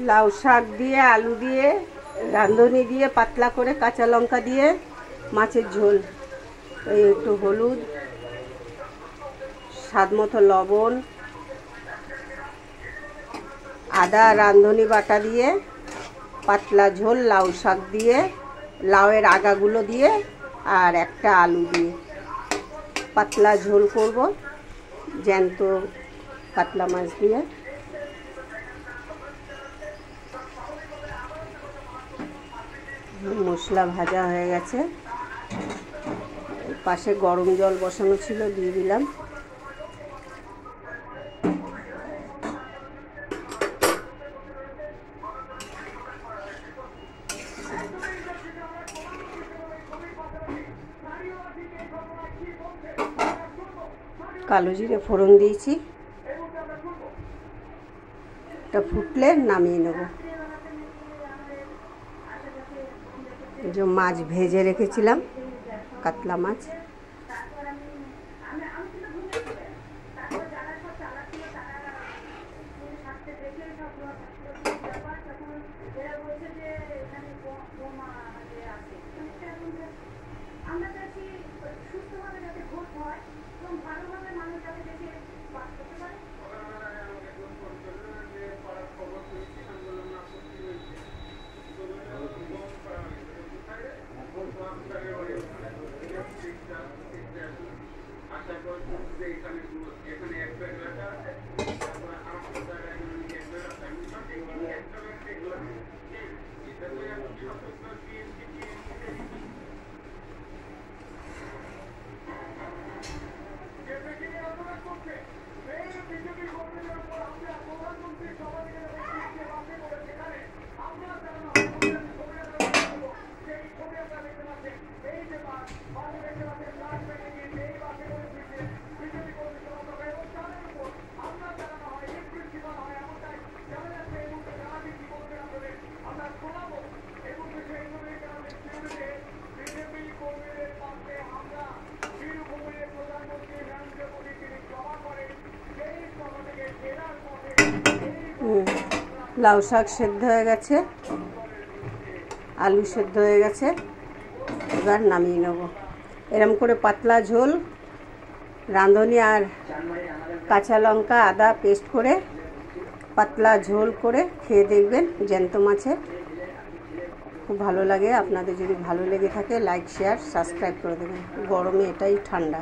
লাউ শাক দিয়ে আলু দিয়ে রাঁধুনি দিয়ে পাতলা করে কাঁচা লঙ্কা দিয়ে মাছের ঝোল। এই একটু হলুদ, স্বাদ মতো লবণ, আদা রাঁধুনি বাটা দিয়ে পাতলা ঝোল, লাউ শাক দিয়ে, লাউয়ের আগাগুলো দিয়ে আর একটা আলু দিয়ে পাতলা ঝোল করব জ্যান্ত কাতলা মাছ দিয়ে। মশলা ভাজা হয়ে গেছে, পাশে গরম জল বসানো ছিল, দিয়ে দিলাম। কালো জিরে ফোড়ন দিয়েছি, এটা ফুটলে নামিয়ে নেব। যে মাছ ভেজে রেখেছিলাম, কাতলা মাছ, লাউ শাক সেদ্ধ হয়ে গেছে, আলু সেদ্ধ হয়ে গেছে, এবার নামিয়ে নেব। এরম করে পাতলা ঝোল রাঁধুনি আর কাঁচা লঙ্কা আদা পেস্ট করে পাতলা ঝোল করে খেয়ে দেখবেন জ্যান্ত মাছের, খুব ভালো লাগে। আপনাদের যদি ভালো লেগে থাকে লাইক শেয়ার সাবস্ক্রাইব করে দেবেন। গরমে এটাই ঠান্ডা।